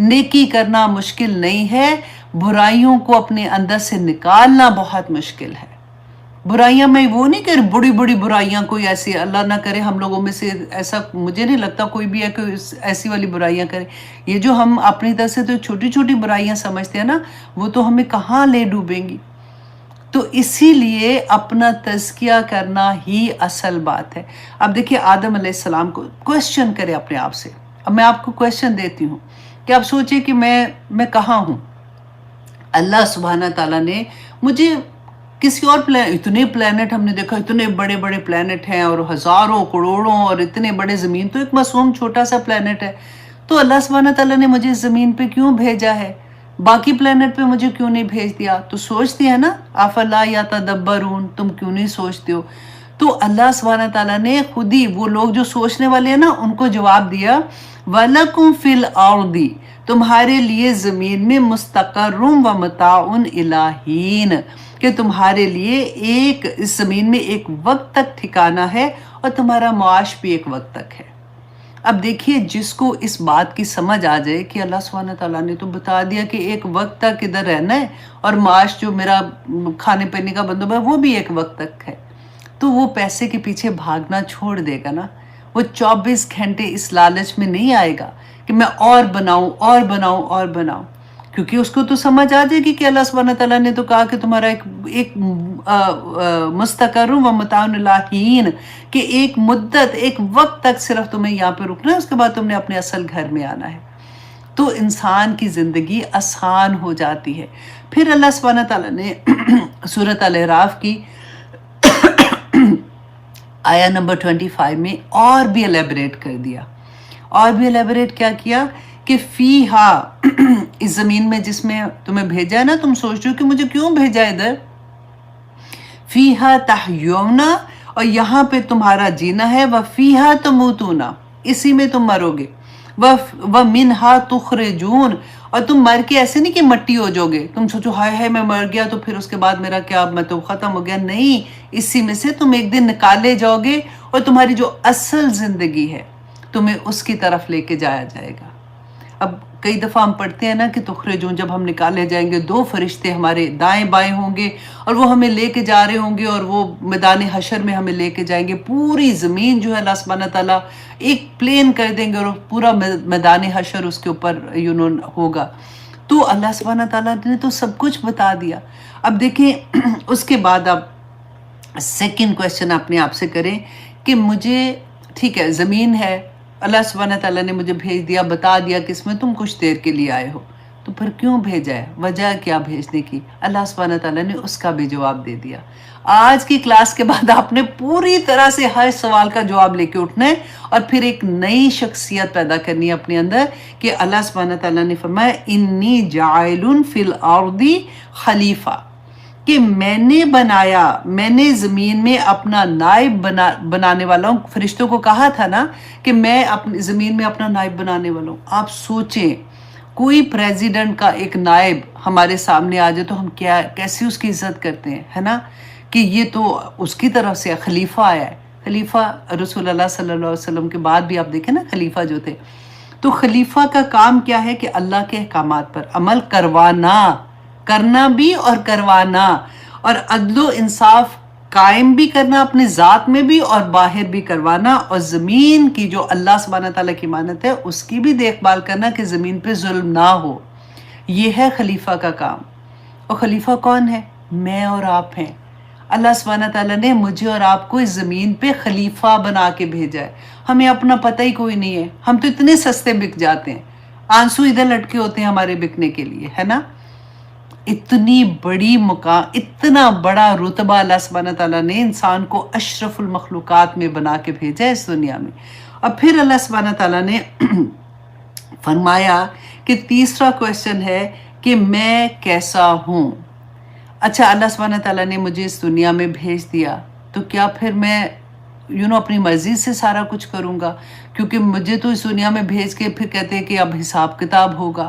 نیکی کرنا مشکل نہیں ہے، برائیوں کو اپنے اندر سے نکالنا بہت مشکل ہے۔ برائیاں میں وہ نہیں کہ بڑی بڑی برائیاں کوئی ایسی، اللہ نہ کرے ہم لوگوں میں سے ایسا، مجھے نہیں لگتا کوئی بھی ہے کہ ایسی والی برائیاں کرے۔ یہ جو ہم اپنی طرف سے تو چھوٹی چھوٹی برائیاں سمجھتے ہیں نا، وہ تو ہمیں کہاں لے ڈوبیں گی۔ تو اسی لیے اپنا تزکیہ کرنا ہی اصل بات ہے۔ اب دیکھیے آدم علیہ السلام کو کویسچن کرے اپنے آپ سے۔ اب میں آپ کو کویسچن دیتی ہوں کہ آپ سوچیں کہ میں کہاں ہوں۔ اللہ سبحانہ تعالیٰ نے مجھے کسی اور اتنے پلانٹ ہم نے دیکھا، اتنے بڑے بڑے پلانٹ ہیں اور ہزاروں کروڑوں، اور اتنے بڑے زمین تو ایک معصوم چھوٹا سا پلانٹ ہے۔ تو اللہ سبحانہ تعالیٰ نے مجھے زمین پہ کیوں بھیجا ہے، باقی پلانٹ پہ مجھے کیوں نہیں بھیج دیا؟ تو سوچتی ہے نا، افلا یتدبرون، تم کیوں نہیں سوچتے ہو؟ تو اللہ سبحانہ تعالیٰ نے خود ہی، وہ لوگ جو سوچنے والے ہیں نا ان کو جواب دیا، وَلَكُمْ فِي الْأَرْضِ، تمہارے لیے زمین میں مستقرٌ وَمَتَاعٌ إِلَىٰ حِینٍ، کہ تمہارے لیے اس زمین میں ایک وقت تک ٹھکانہ ہے اور تمہارا معاش بھی ایک وقت تک ہے۔ اب دیکھیے جس کو اس بات کی سمجھ آ جائے کہ اللہ سبحانہ تعالیٰ نے تو بتا دیا کہ ایک وقت تک ادھر رہنا ہے، اور معاش جو میرا کھانے پینے کا بندوبست ہے وہ بھی ایک وقت تک ہے، تو وہ پیسے کے پیچھے بھاگنا چھوڑ دے گا نا۔ وہ 24 گھنٹے اس لالچ میں نہیں آئے گا کہ میں اور بناؤں اور بناؤں اور بناؤں، کیونکہ اس کو تو سمجھ آ جائے گی کہ اللہ سبحانہ تعالیٰ نے تو کہا کہ تمہارا ایک مستقر و متاع الی حین، کہ ایک مدت، ایک وقت تک صرف تمہیں یہاں پہ رکنا ہے، اس کے بعد تم نے اپنے اصل گھر میں آنا ہے۔ تو انسان کی زندگی آسان ہو جاتی ہے۔ پھر اللہ سبحانہ تعالیٰ نے سورۃ الاعراف کی آیا نمبر 25 میں اور بھی الیبریٹ کر دیا، اور بھی الیبریٹ کیا کیا کہ فیہا، اس زمین میں جس میں تمہیں بھیجا ہے نا، تم سوچ رہے ہو کہ مجھے کیوں بھیجا ادھر، فیہا تحیون، اور یہاں پہ تمہارا جینا ہے، وفیہا تموتون، اسی میں تم مرو گے، ومنہا تخرجون، اور تم مر کے ایسے نہیں کہ مٹی ہو جاؤ گے، تم سوچو ہائے ہائے میں مر گیا تو پھر اس کے بعد میرا کیا، میں تو ختم ہو گیا، نہیں، اسی میں سے تم ایک دن نکالے جاؤ گے، اور تمہاری جو اصل زندگی ہے تمہیں اس کی طرف لے کے جایا جائے گا۔ اب کئی دفعہ ہم پڑھتے ہیں نا کہ تخرجون، جب ہم نکالے جائیں گے 2 فرشتے ہمارے دائیں بائیں ہوں گے، اور وہ ہمیں لے کے جا رہے ہوں گے، اور وہ میدان حشر میں ہمیں لے کے جائیں گے، پوری زمین جو ہے اللہ سبحانہ تعالیٰ ایک پلین کر دیں گے، اور پورا میدان حشر اس کے اوپر ہوگا۔ تو اللہ سبحانہ تعالیٰ نے تو سب کچھ بتا دیا۔ اب دیکھیں اس کے بعد اب سیکنڈ کویسچن اپنے آپ سے کریں کہ مجھے، ٹھیک ہے زمین ہے، اللہ سبحانہ تعالیٰ نے مجھے بھیج دیا، بتا دیا کہ اس میں تم کچھ دیر کے لیے آئے ہو، تو پھر کیوں بھیجا ہے، وجہ کیا بھیجنے کی؟ اللہ سبحانہ تعالیٰ نے اس کا بھی جواب دے دیا۔ آج کی کلاس کے بعد آپ نے پوری طرح سے ہر سوال کا جواب لے کے اٹھنا ہے، اور پھر ایک نئی شخصیت پیدا کرنی ہے اپنے اندر، کہ اللہ سبحانہ تعالیٰ نے فرمایا انی جاعل فی الارض خلیفہ، کہ میں نے بنایا، میں نے زمین میں اپنا نائب بنانے والا ہوں۔ فرشتوں کو کہا تھا نا کہ میں اپنی زمین میں اپنا نائب بنانے والا ہوں۔ آپ سوچیں کوئی پریزیڈنٹ کا ایک نائب ہمارے سامنے آ جائے تو ہم کیسے اس کی عزت کرتے ہیں، ہے نا، کہ یہ تو اس کی طرف سے خلیفہ آیا ہے۔ خلیفہ رسول اللہ صلی اللہ علیہ وسلم کے بعد بھی آپ دیکھیں نا خلیفہ جو تھے، تو خلیفہ کا کام کیا ہے کہ اللہ کے احکامات پر عمل کرنا بھی اور کروانا، اور عدل و انصاف قائم بھی کرنا اپنے ذات میں بھی اور باہر بھی کروانا، اور زمین کی جو اللہ سبحانہ تعالیٰ کی امانت ہے اس کی بھی دیکھ بھال کرنا کہ زمین پہ ظلم نہ ہو۔ یہ ہے خلیفہ کا کام۔ اور خلیفہ کون ہے؟ میں اور آپ ہیں۔ اللہ سبحانہ تعالیٰ نے مجھے اور آپ کو اس زمین پہ خلیفہ بنا کے بھیجا ہے۔ ہمیں اپنا پتہ ہی کوئی نہیں ہے، ہم تو اتنے سستے بک جاتے ہیں، آنسو ادھر لٹکے ہوتے ہیں ہمارے بکنے کے لیے، ہے نا۔ اتنی بڑی مقام، اتنا بڑا رتبہ اللہ سبحانہ تعالیٰ نے انسان کو اشرف المخلوقات میں بنا کے بھیجا ہے اس دنیا میں۔ اور پھر اللہ سبحانہ تعالیٰ نے فرمایا کہ تیسرا کویسچن ہے کہ میں کیسا ہوں۔ اچھا، اللہ سبحانہ تعالیٰ نے مجھے اس دنیا میں بھیج دیا، تو کیا پھر میں اپنی مرضی سے سارا کچھ کروں گا؟ کیونکہ مجھے تو اس دنیا میں بھیج کے پھر کہتے ہیں کہ اب حساب کتاب ہوگا۔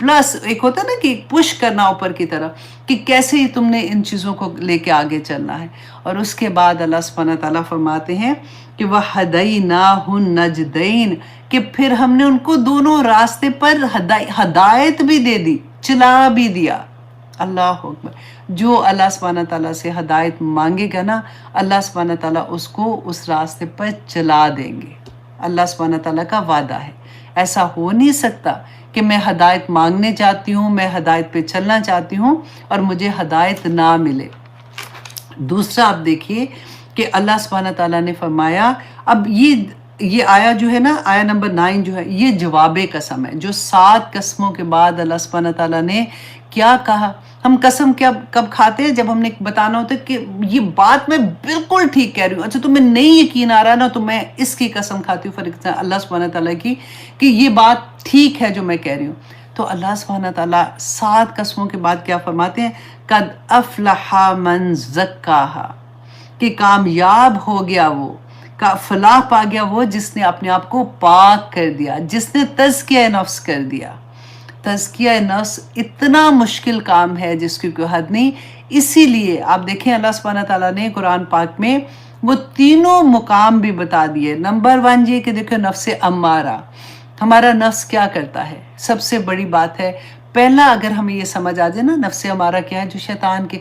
پلس ایک ہوتا ہے نا کہ پش کرنا اوپر کی طرف کہ کیسے ہی تم نے ان چیزوں کو لے کے آگے چلنا ہے. اور اس کے بعد اللہ سبحانہ تعالیٰ فرماتے ہیں کہ وَهَدَيْنَاهُ النَّجْدَيْنِ کہ پھر ہم نے ان کو دونوں راستے پر ہدایت بھی دے دی، چلا بھی دیا. اللہ اکبر. جو اللہ سبحانہ تعالیٰ سے ہدایت مانگے گا نا، اللہ سبحانہ تعالیٰ اس کو اس راستے پر چلا دیں گے. اللہ سبحانہ تعالیٰ کا وعدہ ہے. ایسا ہو نہیں سکتا کہ میں ہدایت مانگنے چاہتی ہوں، میں ہدایت پہ چلنا چاہتی ہوں اور مجھے ہدایت نہ ملے. دوسرا آپ دیکھیے کہ اللہ سبحانہ تعالیٰ نے فرمایا، اب یہ آیا جو ہے نا، آیا نمبر 9 جو ہے، یہ جواب قسم ہے. جو 7 قسموں کے بعد اللہ سبحانہ تعالیٰ نے کیا کہا. ہم قسم کب کھاتے ہیں؟ جب ہم نے بتانا ہوتا ہے کہ یہ بات میں بالکل ٹھیک کہہ رہی ہوں. اچھا تمہیں نہیں یقین آ رہا نا، تو میں اس کی قسم کھاتی ہوں، فار اللہ سبحانہ تعالیٰ کی، کہ یہ بات ٹھیک ہے جو میں کہہ رہی ہوں. تو اللہ سبحانہ تعالیٰ 7 قسموں کے بعد کیا فرماتے ہیں؟ قد افلح من زکاہا کہ کامیاب ہو گیا وہ، فلاح پا گیا وہ جس نے اپنے آپ کو پاک کر دیا، جس نے تزکیہ نفس کر دیا. تزکیہ نفس اتنا مشکل کام ہے جس کی کوئی حد نہیں. اسی لیے آپ دیکھیں اللہ سبحانہ تعالیٰ نے قرآن پاک میں وہ تینوں مقام بھی بتا دیے. نمبر 1 یہ کہ دیکھو نفس امارہ، ہمارا نفس کیا کرتا ہے. سب سے بڑی بات ہے، پہلا اگر ہمیں یہ سمجھ آ جائے نا نفس امارہ کیا ہے، جو شیطان کے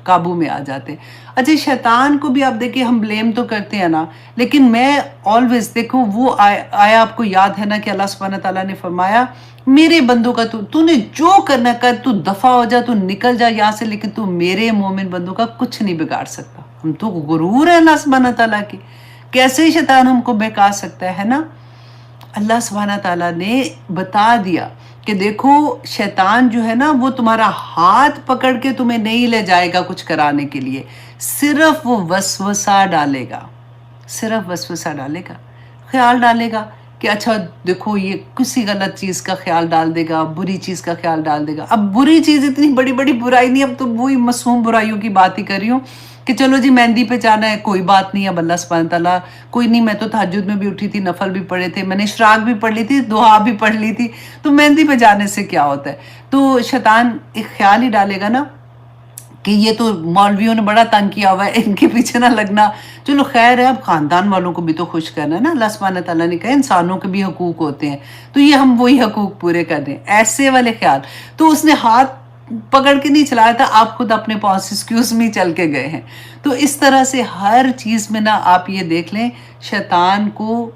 قابو میں آ جاتے ہیں. اچھا شیطان کو بھی آپ دیکھیں ہم بلیم تو کرتے ہیں نا، لیکن میں آلویز دیکھو وہ آیا آپ کو یاد ہے نا کہ اللہ سبحانہ تعالیٰ نے فرمایا میرے بندوں کا تو نے جو کرنا کر، تو دفع ہو جا، تو نکل جا یہاں سے، لیکن تو میرے مومن بندوں کا کچھ نہیں بگاڑ سکتا. ہم تو غرور ہے اللہ سبحانہ تعالیٰ کی، کیسے شیطان ہم کو بہکا سکتا ہے نا. اللہ سبحانہ تعالیٰ نے بتا دیا کہ دیکھو شیطان جو ہے نا وہ تمہارا ہاتھ پکڑ کے تمہیں نہیں لے جائے گا کچھ کرانے کے لیے، صرف وہ وسوسہ ڈالے گا، صرف وسوسہ ڈالے گا، خیال ڈالے گا کہ اچھا دیکھو یہ کسی غلط چیز کا خیال ڈال دے گا، بری چیز کا خیال ڈال دے گا. اب بری چیز اتنی بڑی بڑی برائی نہیں، اب تو وہی معصوم برائیوں کی بات ہی کر رہی ہوں کہ چلو جی مہندی پہ جانا ہے، کوئی بات نہیں. اب اللہ سبحانہ تعالیٰ کوئی نہیں، میں تو تہجد میں بھی اٹھی تھی، نفل بھی پڑھے تھے، میں نے اشراق بھی پڑھ لی تھی، دعا بھی پڑھ لی تھی، تو مہندی پہ جانے سے کیا ہوتا ہے. تو شیطان ایک خیال ہی ڈالے گا نا کہ یہ تو مولویوں نے بڑا تنگ کیا ہوا ہے، ان کے پیچھے نہ لگنا. چلو خیر ہے، اب خاندان والوں کو بھی تو خوش کرنا ہے نا. اللہ سبحانہ تعالیٰ نے کہا انسانوں کے بھی حقوق ہوتے ہیں، تو یہ ہم وہی حقوق پورے کر دیں، ایسے والے خیال. تو اس نے ہاتھ پکڑ کے نہیں چلایا تھا، آپ خود اپنے پاس ایکسکیوز می چل کے گئے ہیں. تو اس طرح سے ہر چیز میں نا آپ یہ دیکھ لیں شیطان کو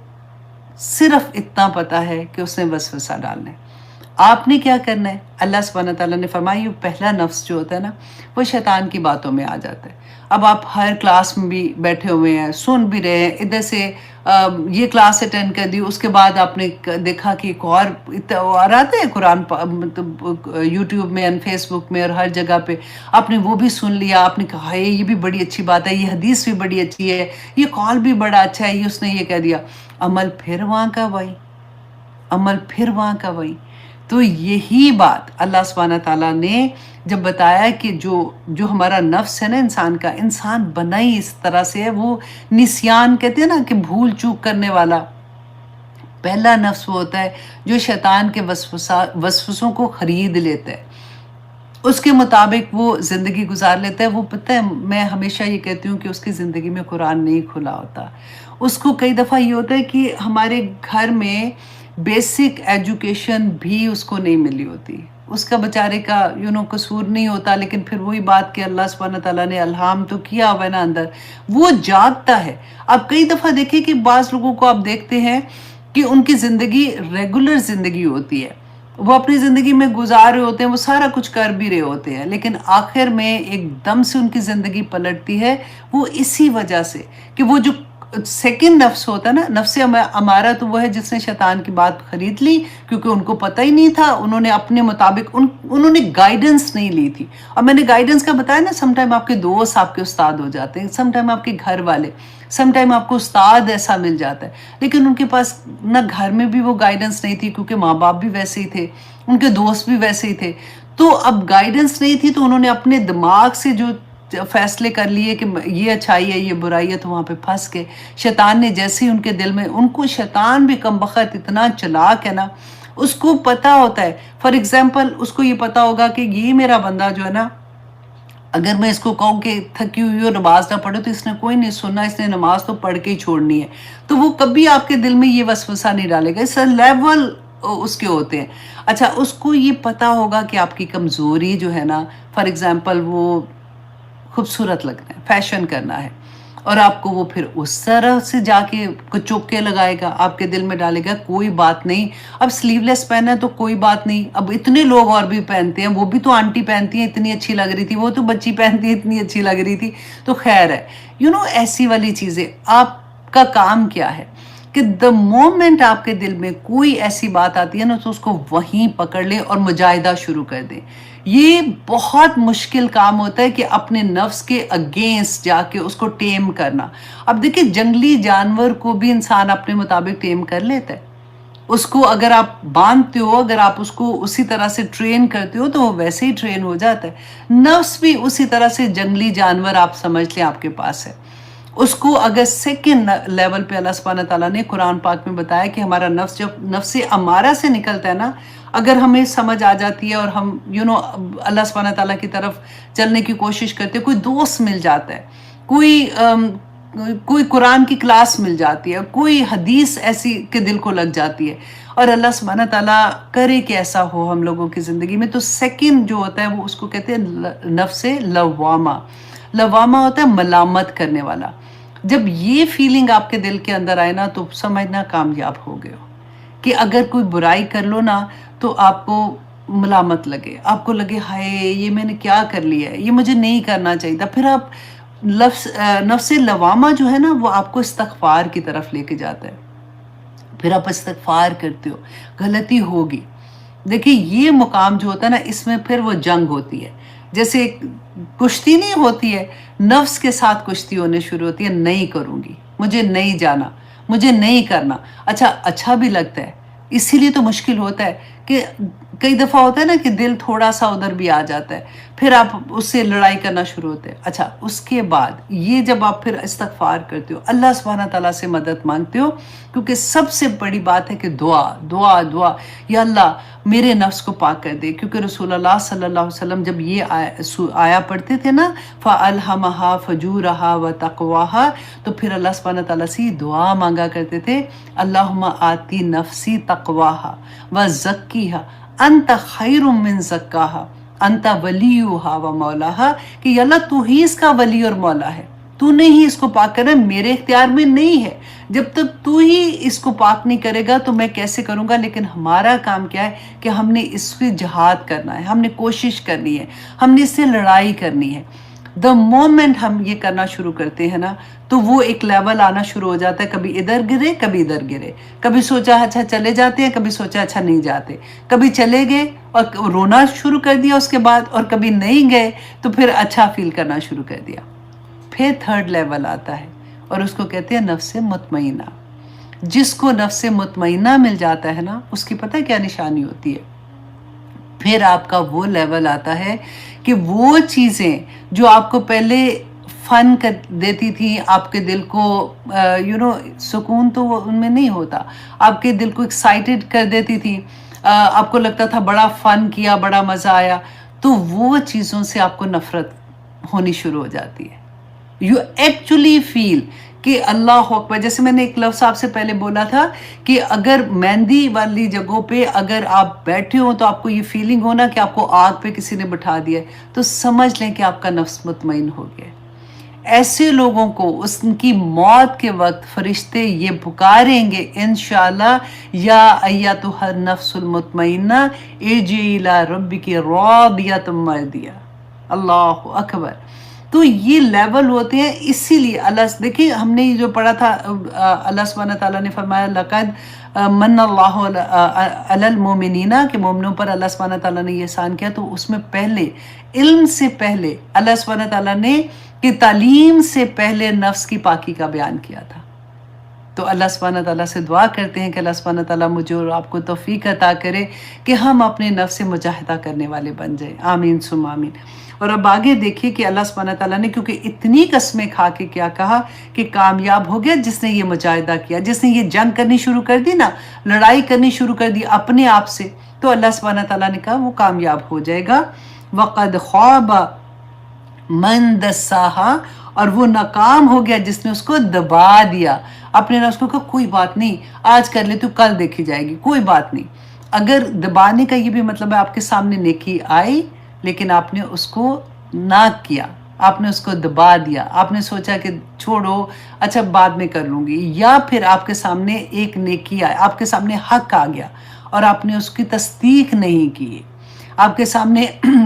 صرف اتنا پتا ہے کہ اس نے وسوسہ ڈالنا ہے. آپ نے کیا کرنا ہے؟ اللہ سبحانہ تعالیٰ نے فرمایا یہ پہلا نفس جو ہوتا ہے نا وہ شیطان کی باتوں میں آ جاتا ہے. اب آپ ہر کلاس میں بھی بیٹھے ہوئے ہیں، سن بھی رہے ہیں، ادھر سے یہ کلاس اٹینڈ کر دی، اس کے بعد آپ نے دیکھا کہ ایک اور آتے ہیں قرآن مطلب یوٹیوب میں، فیس بک میں، اور ہر جگہ پہ آپ نے وہ بھی سن لیا. آپ نے کہا یہ بھی بڑی اچھی بات ہے، یہ حدیث بھی بڑی اچھی ہے، یہ قول بھی بڑا اچھا ہے، یہ اس نے یہ کہہ دیا. عمل پھر وہاں کا وہی، عمل پھر وہاں کا وہی. تو یہی بات اللہ سبحانہ تعالیٰ نے جب بتایا کہ جو ہمارا نفس ہے نا انسان کا، انسان بنا ہی اس طرح سے ہے، وہ نسیان کہتے ہیں نا کہ بھول چوک کرنے والا. پہلا نفس وہ ہوتا ہے جو شیطان کے وسوسوں کو خرید لیتا ہے، اس کے مطابق وہ زندگی گزار لیتا ہے. وہ پتہ ہے میں ہمیشہ یہ کہتی ہوں کہ اس کی زندگی میں قرآن نہیں کھلا ہوتا. اس کو کئی دفعہ یہ ہوتا ہے کہ ہمارے گھر میں بیسک ایجوکیشن بھی اس کو نہیں ملی ہوتی، اس کا بیچارے کا قصور نہیں ہوتا، لیکن پھر وہی بات کہ اللہ سبحانہ تعالیٰ نے الہام تو کیا ہوا ہے نا اندر، وہ جاگتا ہے. آپ کئی دفعہ دیکھیں کہ بعض لوگوں کو آپ دیکھتے ہیں کہ ان کی زندگی ریگولر زندگی ہوتی ہے، وہ اپنی زندگی میں گزار رہے ہوتے ہیں، وہ سارا کچھ کر بھی رہے ہوتے ہیں، لیکن آخر میں ایک دم سے ان کی زندگی پلٹتی ہے. وہ اسی وجہ سے کہ وہ جو سیکنڈ نفس ہوتا ہے نا، نفس امارہ، تو وہ ہے جس نے شیطان کی بات خرید لی، کیونکہ ان کو پتہ ہی نہیں تھا، انہوں نے اپنے مطابق انہوں نے گائیڈنس نہیں لی تھی. اور میں نے گائیڈنس کا بتایا نا، سم ٹائم آپ کے دوست آپ کے استاد ہو جاتے ہیں، سم ٹائم آپ کے گھر والے، سم ٹائم آپ کو استاد ایسا مل جاتا ہے، لیکن ان کے پاس نہ گھر میں بھی وہ گائیڈنس نہیں تھی، کیونکہ ماں باپ بھی ویسے ہی تھے، ان کے دوست بھی ویسے ہی تھے. تو اب گائیڈنس نہیں تھی، تو انہوں نے اپنے دماغ سے جو فیصلے کر لیے کہ یہ اچھائی ہے یہ برائی ہے، تو وہاں پہ پھنس کے شیطان نے جیسے ہی ان کے دل میں، ان کو شیطان بھی کم بخت اتنا چلاک ہے نا، اس کو پتا ہوتا ہے. فار ایگزامپل اس کو یہ پتا ہوگا کہ یہ میرا بندہ جو ہے نا، اگر میں اس کو کہوں کہ تھکی ہوئی ہو نماز نہ پڑھو تو اس نے کوئی نہیں سننا، اس نے نماز تو پڑھ کے ہی چھوڑنی ہے. تو وہ کبھی آپ کے دل میں یہ وسوسہ نہیں ڈالے گا. اس لیول اس کے ہوتے ہیں. اچھا، اس کو یہ پتا ہوگا کہ آپ کی کمزوری جو ہے نا، فار ایگزامپل وہ خوبصورت لگنا ہے، فیشن کرنا ہے، اور آپ کو وہ پھر اس طرح سے جا کے چوکے لگائے گا، آپ کے دل میں ڈالے گا کوئی بات نہیں، اب سلیو لیس پہنا ہے تو کوئی بات نہیں، اب اتنے لوگ اور بھی پہنتے ہیں، وہ بھی تو آنٹی پہنتی ہیں اتنی اچھی لگ رہی تھی، وہ تو بچی پہنتی ہے اتنی اچھی لگ رہی تھی، تو خیر ہے. ایسی والی چیزیں. آپ کا کام کیا ہے کہ دا مومنٹ آپ کے دل میں کوئی ایسی بات آتی ہے نا، تو اس کو وہیں پکڑ لیں اور مجاہدہ شروع کر دیں. یہ بہت مشکل کام ہوتا ہے کہ اپنے نفس کے اگینسٹ جا کے اس کو ٹیم کرنا. اب دیکھیں، جنگلی جانور کو بھی انسان اپنے مطابق ٹیم کر لیتا ہے. اس کو اگر آپ باندھتے ہو، اگر آپ اس کو اسی طرح سے ٹرین کرتے ہو تو وہ ویسے ہی ٹرین ہو جاتا ہے. نفس بھی اسی طرح سے جنگلی جانور آپ سمجھ لیں آپ کے پاس ہے. اس کو اگر سیکنڈ لیول پہ اللہ سبحانہ تعالیٰ نے قرآن پاک میں بتایا کہ ہمارا نفس جب نفس امارہ سے نکلتا ہے نا، اگر ہمیں سمجھ آ جاتی ہے اور ہم اللہ سبحانہ تعالیٰ کی طرف چلنے کی کوشش کرتے ہیں، کوئی دوست مل جاتا ہے، کوئی قرآن کی کلاس مل جاتی ہے، کوئی حدیث ایسی کہ دل کو لگ جاتی ہے، اور اللہ سبحانہ تعالیٰ کرے کہ ایسا ہو ہم لوگوں کی زندگی میں، تو سیکنڈ جو ہوتا ہے وہ اس کو کہتے ہیں نفس لوامہ. لوامہ ہوتا ہے ملامت کرنے والا. جب یہ فیلنگ آپ کے دل کے اندر آئے نا، تو سمجھنا کامیاب ہو گئے ہو. کہ اگر کوئی برائی کر لو نا تو آپ کو ملامت لگے، آپ کو لگے ہائے یہ میں نے کیا کر لیا ہے، یہ مجھے نہیں کرنا چاہیے تھا. پھر آپ نفس لوامہ جو ہے نا وہ آپ کو استغفار کی طرف لے کے جاتا ہے. پھر آپ استغفار کرتے ہو، غلطی ہوگی. دیکھیں، یہ مقام جو ہوتا ہے نا، اس میں پھر وہ جنگ ہوتی ہے. جیسے کشتی نہیں ہوتی ہے، نفس کے ساتھ کشتی ہونے شروع ہوتی ہے. نہیں کروں گی، مجھے نہیں جانا، مجھے نہیں کرنا. اچھا بھی لگتا ہے، اسی لیے تو مشکل ہوتا ہے کہ کئی دفعہ ہوتا ہے نا کہ دل تھوڑا سا ادھر بھی آ جاتا ہے، پھر آپ اس سے لڑائی کرنا شروع ہوتے ہیں. اچھا، اس کے بعد یہ جب آپ پھر استغفار کرتے ہو، اللہ سبحانہ تعالیٰ سے مدد مانگتے ہو، کیونکہ سب سے بڑی بات ہے کہ دعا دعا دعا. یا اللہ میرے نفس کو پاک کر دے، کیونکہ رسول اللہ صلی اللہ علیہ وسلم جب یہ آیا پڑھتے تھے نا، فَأَلْهَمَهَا فَجُورَهَا وَتَقْوَاهَا، تو پھر اللہ سبحانہ تعالیٰ سے دعا مانگا کرتے تھے، اللہم آتی نفسی تقواها وزکیها انت خیر من زکاها انت ولیها ومولاها، کہ یا اللہ تو ہی اس کا ولی اور مولا ہے، تو نے ہی اس کو پاک کرنا، میرے اختیار میں نہیں ہے. جب تک تو ہی اس کو پاک نہیں کرے گا تو میں کیسے کروں گا. لیکن ہمارا کام کیا ہے کہ ہم نے اس پہ جہاد کرنا ہے، ہم نے کوشش کرنی ہے، ہم نے اس سے لڑائی کرنی ہے. دا مومنٹ ہم یہ کرنا شروع کرتے ہیں نا، تو وہ ایک لیول آنا شروع ہو جاتا ہے. کبھی ادھر گرے، کبھی ادھر گرے، کبھی سوچا اچھا چلے جاتے ہیں، کبھی سوچا اچھا نہیں جاتے، کبھی چلے گئے اور رونا شروع کر دیا اس کے بعد، اور کبھی نہیں گئے تو پھر اچھا فیل کرنا شروع کر دیا. پھر تھرڈ لیول آتا ہے اور اس کو کہتے ہیں نفس مطمئنہ. جس کو نفس مطمئنہ مل جاتا ہے نا، اس کی پتہ کیا نشانی ہوتی ہے؟ پھر آپ کا وہ لیول آتا ہے کہ وہ چیزیں جو آپ کو پہلے فن کر دیتی تھی، آپ کے دل کو سکون تو ان میں نہیں ہوتا، آپ کے دل کو ایکسائٹڈ کر دیتی تھی، آپ کو لگتا تھا بڑا فن کیا، بڑا مزہ آیا، تو وہ چیزوں سے آپ کو نفرت ہونی شروع ہو جاتی ہے. یو ایکچولی فیل کہ اللہ اکبر. جیسے میں نے ایک لفظ آپ سے پہلے بولا تھا کہ اگر مہندی والی جگہوں پہ اگر آپ بیٹھے ہو تو آپ کو یہ فیلنگ ہونا کہ آپ کو آگ پہ کسی نے بٹھا دیا ہے، تو سمجھ لیں کہ آپ کا نفس مطمئن ہو گیا. ایسے لوگوں کو اس کی موت کے وقت فرشتے یہ پکاریں گے انشاءاللہ، یا ایتھا النفس المطمئنہ ارجعی الی ربک راضیۃ مرضیہ. اللہ اکبر. تو یہ لیول ہوتے ہیں. اسی لیے اللہ، دیکھیں ہم نے جو پڑھا تھا، اللہ سبحانہ تعالیٰ نے فرمایا لقد من اللہ علی المؤمنین، کہ مومنوں پر اللہ سبحانہ تعالیٰ نے یہ احسان کیا. تو اس میں پہلے علم سے پہلے اللہ سبحانہ تعالیٰ نے کہ تعلیم سے پہلے نفس کی پاکی کا بیان کیا تھا. تو اللہ سبحانہ تعالیٰ سے دعا کرتے ہیں کہ اللہ سبحانہ تعالیٰ مجھے اور آپ کو توفیق عطا کرے کہ ہم اپنے نفس سے مجاہدہ کرنے والے بن جائیں، آمین ثم آمین۔ اور اب آگے دیکھیے کہ اللہ سبحانہ تعالیٰ نے کیونکہ اتنی قسمیں کھا کے کیا کہا کہ کامیاب ہو گیا جس نے یہ مجاہدہ کیا، جس نے یہ جنگ کرنی شروع کر دی نا، لڑائی کرنی شروع کر دی اپنے آپ سے، تو اللہ سبحانہ تعالیٰ نے کہا وہ کامیاب ہو جائے گا۔ وَقَدْ خَابَ مَنْ دَسَّاهَا، اور وہ ناکام ہو گیا جس نے اس کو دبا دیا، اپنے نفس کو کہا کوئی بات نہیں آج کر لے تو کل دیکھی جائے گی، کوئی بات نہیں۔ اگر دبانے کا یہ بھی مطلب ہے آپ کے سامنے نیکی آئی لیکن آپ نے اس کو نہ کیا، آپ نے اس کو دبا دیا، آپ نے سوچا کہ چھوڑو اچھا بعد میں کر لوں گی، یا پھر آپ کے سامنے ایک نیکی آئی، آپ کے سامنے حق آ گیا اور آپ نے اس کی تصدیق نہیں کی، آپ کے سامنے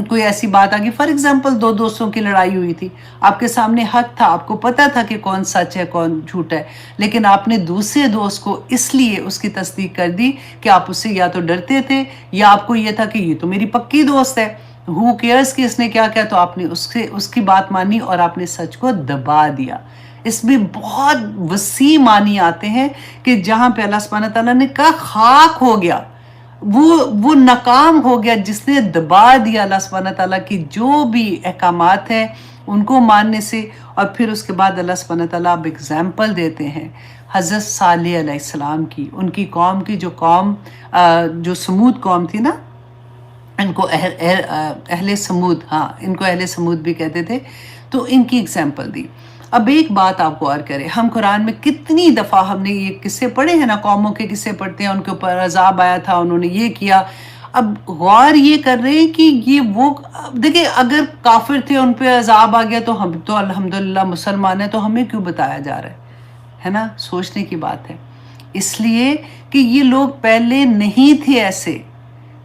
کوئی ایسی بات آ گئی، فار ایگزامپل دو دوستوں کی لڑائی ہوئی تھی، آپ کے سامنے حق تھا، آپ کو پتا تھا کہ کون سچ ہے کون جھوٹ ہے، لیکن آپ نے دوسرے دوست کو اس لیے اس کی تصدیق کر دی کہ آپ اس سے یا تو ڈرتے تھے یا آپ کو یہ تھا کہ یہ تو میری پکی دوست ہے، ہو کیئرس کہ اس نے کیا کیا، تو آپ نے اس کی بات مانی اور آپ نے سچ کو دبا دیا۔ اس میں بہت وسیع معنی آتے ہیں کہ جہاں پہ اللہ سبحانہ تعالیٰ نے کہا خاک ہو گیا، وہ ناکام ہو گیا جس نے دبا دیا اللہ سبحانہ تعالیٰ کی جو بھی احکامات ہیں ان کو ماننے سے۔ اور پھر اس کے بعد اللہ سبحانہ تعالیٰ اب اگزامپل دیتے ہیں حضرت صالح علیہ السلام کی، ان کی قوم کی، جو سمود قوم تھی نا، ان کو اہل سمود، ہاں ان کو اہل سمود بھی کہتے تھے، تو ان کی اگزامپل دی۔ اب ایک بات آپ کو اور کرے، ہم قرآن میں کتنی دفعہ ہم نے یہ قصے پڑھے ہیں نا، قوموں کے قصے پڑھتے ہیں، ان کے اوپر عذاب آیا تھا، انہوں نے یہ کیا۔ اب غور یہ کر رہے ہیں کہ یہ وہ دیکھیں اگر کافر تھے ان پہ عذاب آ گیا تو ہم تو الحمدللہ مسلمان ہیں، تو ہمیں کیوں بتایا جا رہا ہے نا، سوچنے کی بات ہے۔ اس لیے کہ یہ لوگ پہلے نہیں تھے ایسے،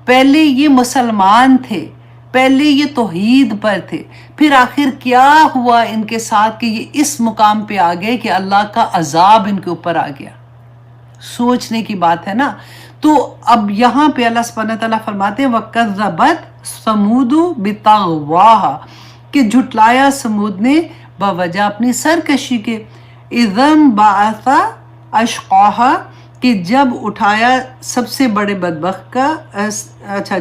پہلے یہ مسلمان تھے، پہلے یہ توحید پر تھے، پھر آخر کیا ہوا ان کے ساتھ کہ یہ اس مقام پہ آ گئے کہ اللہ کا عذاب ان کے اوپر آ گیا۔ سوچنے کی بات ہے نا۔ تو اب یہاں پہ اللہ سبحانہ تعالیٰ فرماتے ہیں وَكَذَّبَتْ ثَمُودُ بِطَغْوَاهَا، کہ جھٹلایا سمود نے بوجہ اپنی سرکشی کے، اِذَنْ بَعَثَ أَشْقَاهَا، کہ جب اٹھایا سب سے بڑے بدبخت کا، اچھا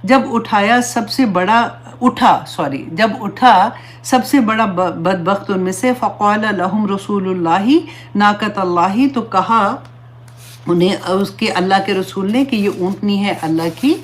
جب اٹھایا سب سے بڑا جب اٹھا سب سے بڑا بدبخت ان میں سے، فقال لهم رسول اللہ ناقۃ اللہ، تو کہا انہیں اس کے اللہ کے رسول نے کہ یہ اونٹنی ہے اللہ کی،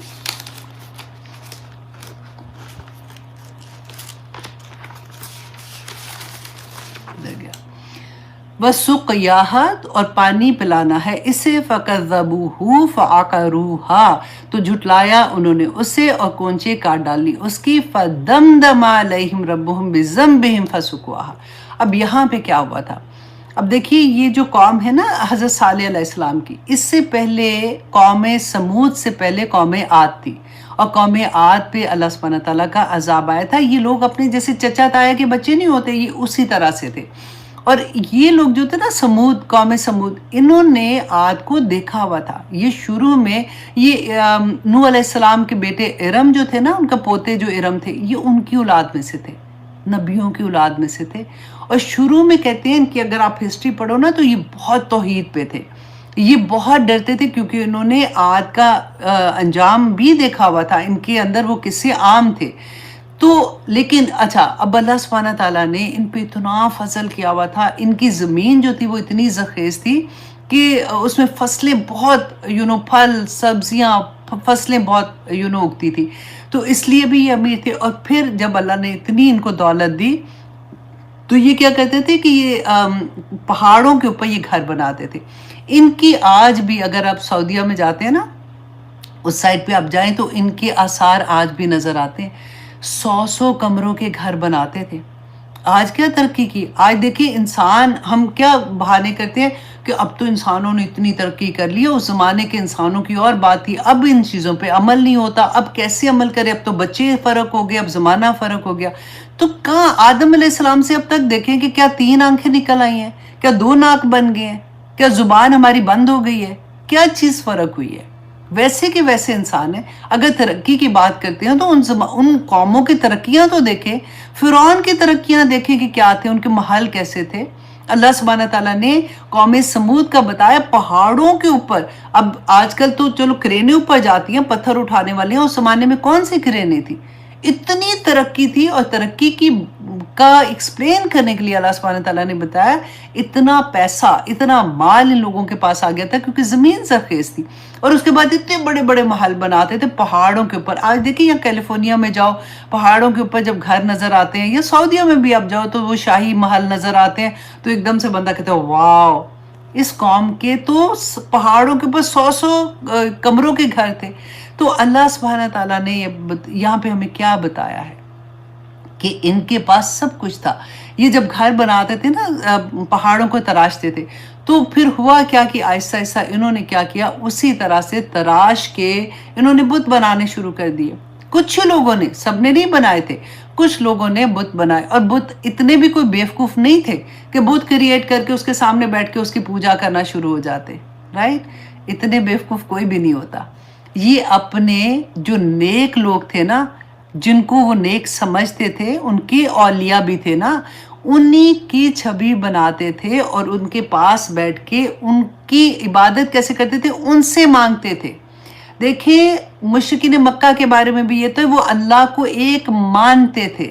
وَسُقْيَاهَا، اور پانی پلانا ہے اسے، فَكَذَّبُوهُ فَعَقَرُوهَا، تو جھٹلایا انہوں نے اسے اور کونچے کاٹ ڈالی اس کی، فَدَمْدَمَ عَلَيْهِمْ رَبُّهُمْ بِذَنبِهِمْ فَسُقُوهَا۔ اب یہاں پہ کیا ہوا تھا؟ اب دیکھیے یہ جو قوم ہے نا حضرت صالح علیہ السلام کی، اس سے پہلے قوم سمود سے پہلے قوم عاد تھی، اور قوم عاد پہ اللہ سبحانہ تعالیٰ کا عذاب آیا تھا۔ یہ لوگ اپنے جیسے چچا تایا کے بچے نہیں ہوتے، یہ اسی طرح سے تھے۔ اور یہ لوگ جو تھے نا سمود، قوم سمود، انہوں نے عاد کو دیکھا ہوا تھا۔ یہ شروع میں یہ نوح علیہ السلام کے بیٹے ارم جو تھے نا، ان کا پوتے جو ارم تھے، یہ ان کی اولاد میں سے تھے، نبیوں کی اولاد میں سے تھے۔ اور شروع میں کہتے ہیں کہ اگر آپ ہسٹری پڑھو نا تو یہ بہت توحید پہ تھے، یہ بہت ڈرتے تھے، کیونکہ انہوں نے عاد کا انجام بھی دیکھا ہوا تھا، ان کے اندر وہ قصے عام تھے۔ تو لیکن اچھا اب اللہ سبحانہ تعالیٰ نے ان پہ اتنا فضل کیا ہوا تھا، ان کی زمین جو تھی وہ اتنی زرخیز تھی کہ اس میں فصلیں بہت پھل سبزیاں فصلیں بہت اگتی تھی، تو اس لیے بھی یہ امیر تھے۔ اور پھر جب اللہ نے اتنی ان کو دولت دی تو یہ کیا کرتے تھے کہ یہ پہاڑوں کے اوپر یہ گھر بناتے تھے۔ ان کی آج بھی اگر آپ سعودیہ میں جاتے ہیں نا، اس سائڈ پہ آپ جائیں تو ان کے آثار آج بھی نظر آتے ہیں۔ 100 کمروں کے گھر بناتے تھے۔ آج کیا ترقی کی، آج دیکھیں انسان، ہم کیا بہانے کرتے ہیں کہ اب تو انسانوں نے اتنی ترقی کر لی ہے، اس زمانے کے انسانوں کی اور بات تھی، اب ان چیزوں پہ عمل نہیں ہوتا، اب کیسے عمل کرے، اب تو بچے فرق ہو گئے، اب زمانہ فرق ہو گیا۔ تو کہاں آدم علیہ السلام سے اب تک دیکھیں کہ کیا 3 آنکھیں نکل آئی ہیں، کیا 2 ناک بن گئے ہیں، کیا زبان ہماری بند ہو گئی ہے، کیا چیز فرق ہوئی ہے؟ ویسے کہ ویسے انسان ہیں۔ اگر ترقی کی بات کرتے ہیں تو ان قوموں کی ترقیاں تو دیکھیں، فرعون کی ترقیاں دیکھیں کہ کیا تھے، ان کے محل کیسے تھے، اللہ سبحانہ تعالیٰ نے قوم سمود کا بتایا پہاڑوں کے اوپر. اب آج کل تو چلو کرینے اوپر جاتی ہیں پتھر اٹھانے والی ہیں, اس زمانے میں کون سی کرینے تھی؟ اتنی ترقی تھی, اور ترقی کا ایکسپلین کرنے کے لیے اللہ سبحانہ تعالیٰ نے بتایا اتنا پیسہ اتنا مال ان لوگوں کے پاس آ گیا تھا کیونکہ زمین زرخیز تھی, اور اس کے بعد اتنے بڑے بڑے محل بناتے تھے پہاڑوں کے اوپر. آج دیکھیں یہاں کیلیفورنیا میں جاؤ پہاڑوں کے اوپر جب گھر نظر آتے ہیں, یا سعودیہ میں بھی آپ جاؤ تو وہ شاہی محل نظر آتے ہیں تو ایک دم سے بندہ کہتا ہے واو, اس قوم کے تو پہاڑوں کے اوپر 100 کمروں کے گھر تھے. تو اللہ سبحانہ تعالیٰ نے یہاں پہ ہمیں کیا بتایا ہے کہ ان کے پاس سب کچھ تھا. یہ جب گھر بناتے تھے نا پہاڑوں کو تراشتے تھے, تو پھر ہوا کیا کہ آہستہ آہستہ انہوں نے کیا کیا, اسی طرح سے تراش کے انہوں نے بت بنانے شروع کر دیے. کچھ لوگوں نے, سب نے نہیں بنائے تھے, کچھ لوگوں نے بت بنائے, اور بت اتنے بھی کوئی بیوقوف نہیں تھے کہ بت کریٹ کر کے اس کے سامنے بیٹھ کے اس کی پوجا کرنا شروع ہو جاتے. رائٹ, اتنے بیوقوف کوئی بھی نہیں ہوتا. یہ اپنے جو نیک لوگ تھے نا, جن کو وہ نیک سمجھتے تھے, ان کے اولیاء بھی تھے نا, انہی کی چھبی بناتے تھے اور ان کے پاس بیٹھ کے ان کی عبادت کیسے کرتے تھے, ان سے مانگتے تھے. دیکھیں مشرکین مکہ کے بارے میں بھی یہ تو وہ اللہ کو ایک مانتے تھے,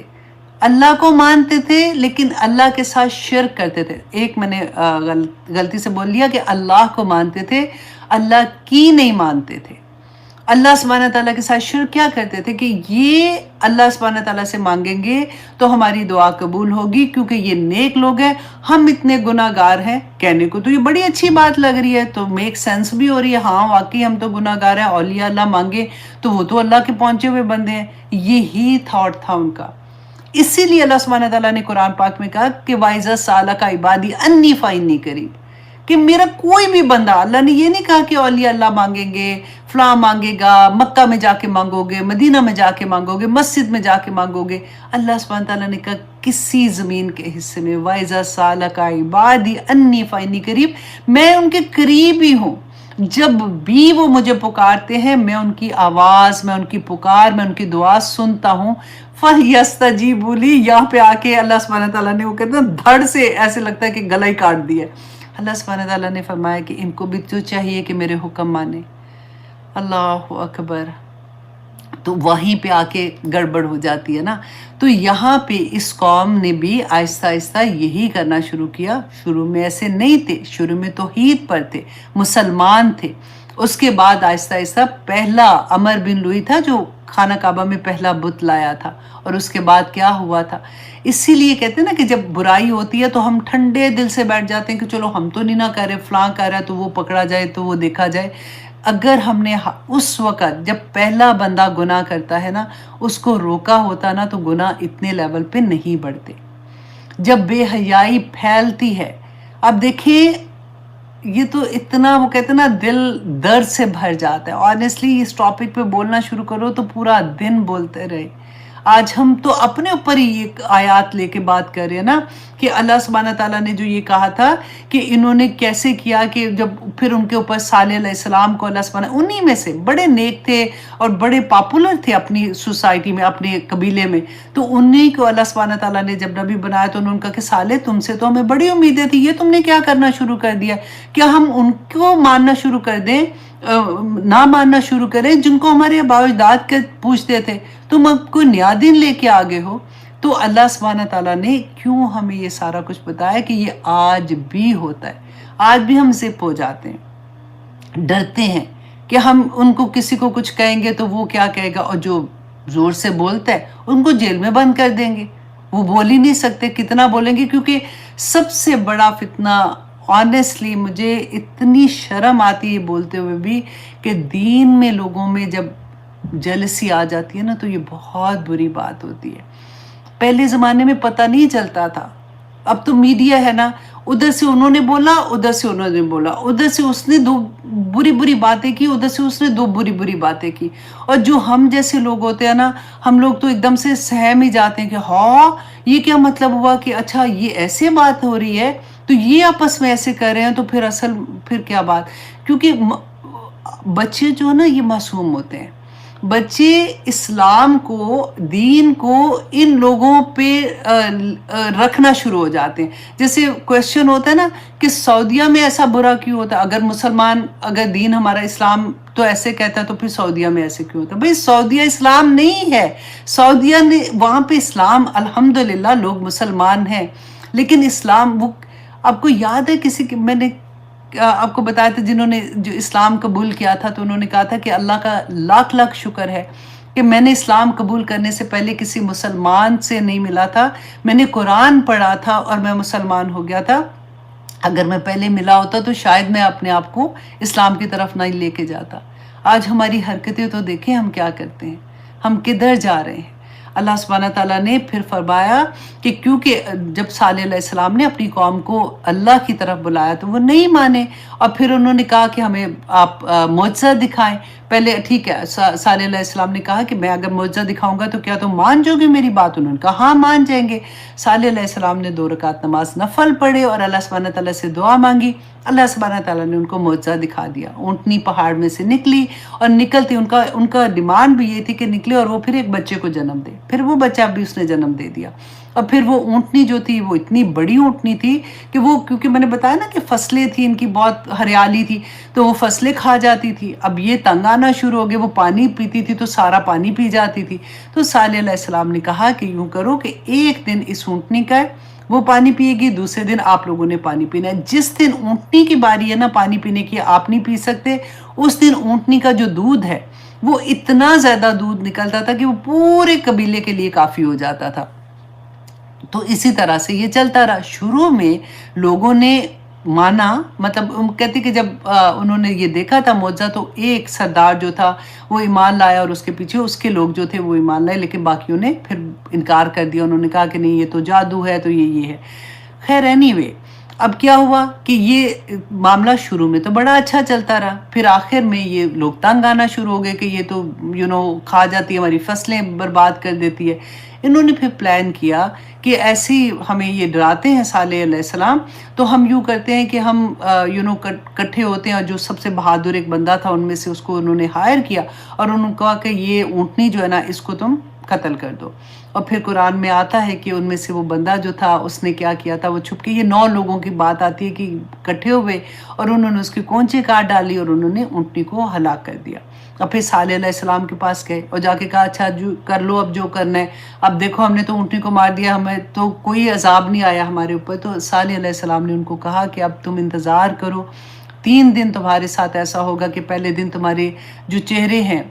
اللہ کو مانتے تھے لیکن اللہ کے ساتھ شرک کرتے تھے. ایک میں نے غلطی سے بول لیا کہ اللہ کو مانتے تھے, اللہ کی نہیں مانتے تھے. اللہ سبحانہ تعالیٰ کے ساتھ شرک کیا کرتے تھے کہ یہ اللہ سبحانہ تعالیٰ سے مانگیں گے تو ہماری دعا قبول ہوگی کیونکہ یہ نیک لوگ ہیں, ہم اتنے گناہ گار ہیں. کہنے کو تو یہ بڑی اچھی بات لگ رہی ہے, تو میک سینس بھی ہو رہی ہے, ہاں واقعی ہم تو گناہ گار ہیں, اولیاء اللہ مانگے تو وہ تو اللہ کے پہنچے ہوئے بندے ہیں. یہی تھاٹ تھا ان کا. اسی لیے اللہ سبحانہ تعالیٰ نے قرآن پاک میں کہا کہ وَإِذَا سَأَلَكَ عِبَادِي أَنِّي فَإِنِّي قَرِيبٌ, کہ میرا کوئی بھی بندہ, اللہ نے یہ نہیں کہا کہ اولیاء اللہ مانگیں گے, فلاں مانگے گا, مکہ میں جا کے مانگو گے, مدینہ میں جا کے مانگو گے, مسجد میں جا کے مانگو گے. اللہ سبحانہ تعالیٰ نے کہا کسی زمین کے حصے میں وَإِذَا سَأَلَكَ عِبَادِي أَنِّي فَإِنِّي قَرِيبٌ, میں ان کے قریب ہی ہوں. جب بھی وہ مجھے پکارتے ہیں میں ان کی آواز, میں ان کی پکار, میں ان کی دعا سنتا ہوں. فَلْيَسْتَجِيبُوا لِي, یہاں پہ آ کے اللہ سبحانہ تعالیٰ نے وہ کہتے ہیں دھڑ سے ایسے لگتا ہے کہ گلا ہی کاٹ دیا. اللہ سبحانہ تعالیٰ نے فرمایا کہ ان کو بھی تو چاہیے کہ میرے حکم مانے. اللہ اکبر. تو وہیں پہ آ کے گڑبڑ ہو جاتی ہے نا. تو یہاں پہ اس قوم نے بھی آہستہ آہستہ یہی کرنا شروع کیا. شروع میں ایسے نہیں تھے, شروع میں توحید پر تھے, مسلمان تھے. اس کے بعد آہستہ آہستہ پہلا عمر بن لوئی تھا جو خانہ کعبہ میں پہلا بت لایا تھا, اور اس کے بعد کیا ہوا تھا. اسی لیے کہتے ہیں نا کہ جب برائی ہوتی ہے تو ہم ٹھنڈے دل سے بیٹھ جاتے ہیں کہ چلو ہم تو نہیں نہ کر رہے, فلاں کر رہا ہے تو وہ پکڑا جائے تو وہ دیکھا جائے. اگر ہم نے اس وقت جب پہلا بندہ گناہ کرتا ہے نا اس کو روکا ہوتا نا تو گناہ اتنے لیول پہ نہیں بڑھتے. جب بے حیائی پھیلتی ہے, اب دیکھیں یہ تو اتنا وہ کہتے ہیں نا دل درد سے بھر جاتا ہے. آنیسٹلی اس ٹاپک پہ بولنا شروع کرو تو پورا دن بولتے رہے. آج ہم تو اپنے اوپر ہی یہ آیات لے کے بات کر رہے ہیں نا کہ اللہ سبحانہ تعالیٰ نے جو یہ کہا تھا کہ انہوں نے کیسے کیا, کہ جب پھر ان کے اوپر صالح علیہ السلام کو اللہ سبحانہ, انہی میں سے بڑے نیک تھے اور بڑے پاپولر تھے اپنی سوسائٹی میں, اپنے قبیلے میں, تو انہی کو اللہ سبحانہ تعالیٰ نے جب نبی بنایا تو انہوں نے کہا کہ صالح تم سے تو ہمیں بڑی امیدیں تھی, یہ تم نے کیا کرنا شروع کر دیا. کیا ہم ان کو ماننا شروع کر دیں, نہ ماننا شروع کریں جن کو ہمارے آباء و اجداد کے پوچھتے تھے, تم اب کوئی نیا دین لے کے آگے ہو. تو اللہ سبحانہ تعالیٰ نے کیوں ہمیں یہ سارا کچھ بتایا کہ یہ آج بھی ہوتا ہے. آج بھی ہم زپ ہو جاتے ہیں, ڈرتے ہیں کہ ہم ان کو کسی کو کچھ کہیں گے تو وہ کیا کہے گا, اور جو زور سے بولتا ہے ان کو جیل میں بند کر دیں گے, وہ بول ہی نہیں سکتے, کتنا بولیں گے. کیونکہ سب سے بڑا فتنہ, آنیسٹلی مجھے اتنی شرم آتی ہے بولتے ہوئے بھی, کہ دین میں لوگوں میں جب جلسی آ جاتی ہے نا تو یہ بہت بری بات ہوتی ہے. پہلے زمانے میں پتہ نہیں چلتا تھا, اب تو میڈیا ہے نا, ادھر سے انہوں نے بولا, ادھر سے انہوں نے بولا, ادھر سے اس نے دو بری بری باتیں کی, ادھر سے اس نے دو بری بری باتیں کی. اور جو ہم جیسے لوگ ہوتے ہیں نا, ہم لوگ تو ایک دم سے سہم ہی جاتے ہیں کہ ہاں یہ کیا مطلب ہوا, کہ اچھا یہ ایسے بات ہو رہی ہے تو یہ آپس میں ایسے کر رہے ہیں, تو پھر کیا بات. کیونکہ بچے جو ہے نا یہ معصوم ہوتے ہیں, بچے اسلام کو، دین کو ان لوگوں پہ رکھنا شروع ہو جاتے ہیں. جیسے کویشچن ہوتا ہے نا کہ سعودیہ میں ایسا برا کیوں ہوتا ہے، اگر مسلمان، اگر دین ہمارا اسلام تو ایسے کہتا ہے تو پھر سعودیہ میں ایسے کیوں ہوتا ہے؟ بھئی سعودیہ اسلام نہیں ہے. سعودیہ نے وہاں پہ اسلام، الحمدللہ لوگ مسلمان ہیں، لیکن اسلام وہ آپ کو یاد ہے کسی میں نے آپ کو بتایا تھا جنہوں نے جو اسلام قبول کیا تھا تو انہوں نے کہا تھا کہ اللہ کا لاکھ لاکھ شکر ہے کہ میں نے اسلام قبول کرنے سے پہلے کسی مسلمان سے نہیں ملا تھا، میں نے قرآن پڑھا تھا اور میں مسلمان ہو گیا تھا. اگر میں پہلے ملا ہوتا تو شاید میں اپنے آپ کو اسلام کی طرف نہیں لے کے جاتا. آج ہماری حرکتیں تو دیکھیں ہم کیا کرتے ہیں، ہم کدھر جا رہے ہیں. اللہ سبحانہ تعالیٰ نے پھر فرمایا کہ کیونکہ جب صالح علیہ السلام نے اپنی قوم کو اللہ کی طرف بلایا تو وہ نہیں مانے، اور پھر انہوں نے کہا کہ ہمیں آپ معجزہ دکھائیں. پہلے ٹھیک ہے، صالح علیہ السلام نے کہا کہ میں اگر معجزہ دکھاؤں گا تو کیا تم مان جاؤ گے میری بات؟ انہوں نے کہا ہاں مان جائیں گے. صالح علیہ السلام نے 2 رکعت نماز نفل پڑھے اور اللہ سبحانہ تعالیٰ سے دعا مانگی. اللہ سبحانہ تعالیٰ نے ان کو معجزہ دکھا دیا. اونٹنی پہاڑ میں سے نکلی اور نکلتی ان کا ڈیمانڈ بھی یہ تھی کہ نکلے اور وہ پھر ایک بچے کو جنم دے. پھر وہ بچہ بھی اس نے جنم دے دیا. اور پھر وہ اونٹنی جو تھی وہ اتنی بڑی اونٹنی تھی کہ وہ، کیونکہ میں نے بتایا نا کہ فصلیں تھیں ان کی، بہت ہریالی تھی تو وہ فصلیں کھا جاتی تھی. اب یہ تنگ آنا شروع ہو گئے، وہ پانی پیتی تھی تو سارا پانی پی جاتی تھی. تو صالح علیہ السلام نے کہا کہ یوں کرو کہ ایک دن اس اونٹنی کا وہ پانی پیے گی، دوسرے دن آپ لوگوں نے پانی پینا ہے. جس دن اونٹنی کی باری ہے نا پانی پینے کی، آپ نہیں پی سکتے. اس دن اونٹنی کا جو دودھ ہے وہ اتنا زیادہ دودھ نکلتا تھا کہ وہ پورے قبیلے کے لیے کافی ہو جاتا تھا. تو اسی طرح سے یہ چلتا رہا. شروع میں لوگوں نے مانا، مطلب کہتے کہ جب انہوں نے یہ دیکھا تھا معجزہ تو ایک سردار جو تھا وہ ایمان لایا اور اس کے پیچھے اس کے لوگ جو تھے وہ ایمان لائے، لیکن باقیوں نے پھر انکار کر دیا. انہوں نے کہا کہ نہیں یہ تو جادو ہے، تو یہ ہے. خیر اینی اب کیا ہوا کہ یہ معاملہ شروع میں تو بڑا اچھا چلتا رہا، پھر آخر میں یہ لوگ تنگ آنا شروع ہو گئے کہ یہ تو کھا جاتی ہے، ہماری فصلیں برباد کر دیتی ہے. انہوں نے پھر پلان کیا کہ ایسی ہمیں یہ ڈراتے ہیں صالح علیہ السلام، تو ہم یوں کرتے ہیں کہ ہم کٹھے ہوتے ہیں، اور جو سب سے بہادر ایک بندہ تھا ان میں سے اس کو انہوں نے ہائر کیا اور انہوں نے کہا کہ یہ اونٹنی جو ہے نا اس کو تم قتل کر دو. اور پھر قرآن میں آتا ہے کہ ان میں سے وہ بندہ جو تھا اس نے کیا کیا تھا، وہ چھپ کے، یہ 9 لوگوں کی بات آتی ہے کہ کٹھے ہوئے اور انہوں نے اس کی کونچے کاٹ ڈالی اور انہوں نے اونٹنی کو ہلاک کر دیا. اور پھر صالح علیہ السلام کے پاس گئے اور جا کے کہا اچھا جو کر لو اب جو کرنا ہے، اب دیکھو ہم نے تو اونٹنی کو مار دیا، ہمیں تو کوئی عذاب نہیں آیا ہمارے اوپر. تو صالح علیہ السلام نے ان کو کہا کہ اب تم انتظار کرو، 3 دن تمہارے ساتھ ایسا ہوگا کہ پہلے دن تمہارے جو چہرے ہیں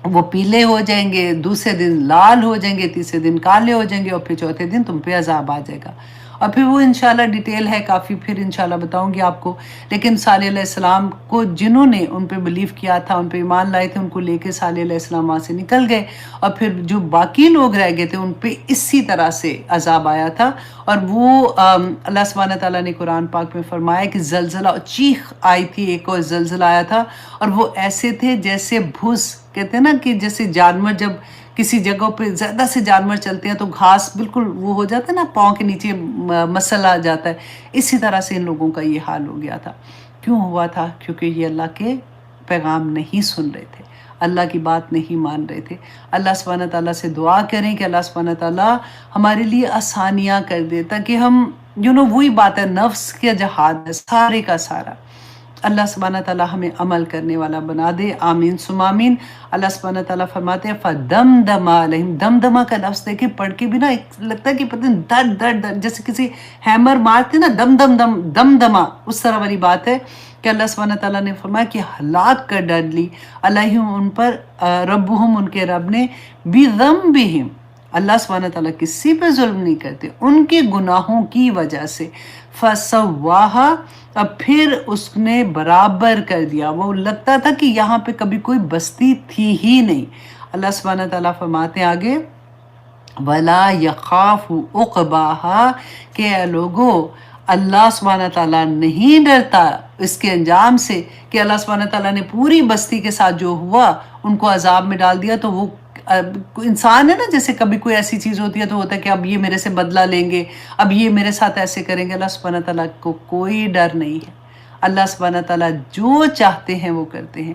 وہ پیلے ہو جائیں گے، دوسرے دن لال ہو جائیں گے، تیسرے دن کالے ہو جائیں گے، اور پھر چوتھے دن تم پہ عذاب آ جائے گا. اور پھر وہ انشاءاللہ ڈیٹیل ہے کافی، پھر انشاءاللہ بتاؤں گی آپ کو. لیکن صالح علیہ السلام کو جنہوں نے ان پہ بلیو کیا تھا، ان پہ ایمان لائے تھے، ان کو لے کے صالح علیہ السلام وہاں سے نکل گئے، اور پھر جو باقی لوگ رہ گئے تھے ان پہ اسی طرح سے عذاب آیا تھا. اور وہ اللہ سبحانہ تعالیٰ نے قرآن پاک میں فرمایا کہ زلزلہ، چیخ آئی تھی، ایک اور زلزلہ آیا تھا، اور وہ ایسے تھے جیسے بھوس، کہتے ہیں نا کہ جیسے جانور جب کسی جگہ پہ زیادہ سے جانور چلتے ہیں تو گھاس بالکل وہ ہو جاتا ہے نا، پاؤں کے نیچے مسل آ جاتا ہے، اسی طرح سے ان لوگوں کا یہ حال ہو گیا تھا. کیوں ہوا تھا؟ کیونکہ یہ اللہ کے پیغام نہیں سن رہے تھے، اللہ کی بات نہیں مان رہے تھے. اللہ سبحانہ تعالیٰ سے دعا کریں کہ اللہ سبحانہ تعالیٰ ہمارے لیے آسانیاں کر دے، تاکہ ہم وہی بات ہے، نفس کا جہاد ہے سارے کا سارا. اللہ سبحانہ تعالیٰ ہمیں عمل کرنے والا بنا دے، آمین ثم آمین. اللہ سبحانہ تعالیٰ فرماتے ہیں فَدَمْدَمَ عَلَيْهِمْ. دمدمہ کا لفظ دیکھیں، پڑھ کے بھی نا لگتا ہے کہ پتہ نہیں درد درد درد، جیسے کسی ہیمر مارتے نا، دم دم دم دمدمہ، اس طرح والی بات ہے کہ اللہ سبحانہ تعالیٰ نے فرمایا کہ ہلاک کر ڈال لی علیہم ان پر، ربہم ان کے رب نے، بِذَنبِهِمْ. اللہ سبحانہ تعالیٰ کسی پہ ظلم نہیں کرتے، ان کے گناہوں کی وجہ سے. فَسَوَّاهَا، اب پھر اس نے برابر کر دیا. وہ لگتا تھا کہ یہاں پہ کبھی کوئی بستی تھی ہی نہیں. اللہ سبحانہ تعالیٰ فرماتے ہیں آگے وَلَا يَخَافُ عُقْبَاهَا، کہ اے لوگو اللہ سبحانہ تعالیٰ نہیں ڈرتا اس کے انجام سے کہ اللہ سبحانہ تعالیٰ نے پوری بستی کے ساتھ جو ہوا ان کو عذاب میں ڈال دیا. تو وہ انسان ہے نا، جیسے کبھی کوئی ایسی چیز ہوتی ہے تو ہوتا ہے کہ اب یہ میرے سے بدلہ لیں گے، اب یہ میرے ساتھ ایسے کریں گے. اللہ سبحانہ تعالیٰ کو کوئی ڈر نہیں ہے. اللہ سبحانہ تعالیٰ جو چاہتے ہیں وہ کرتے ہیں.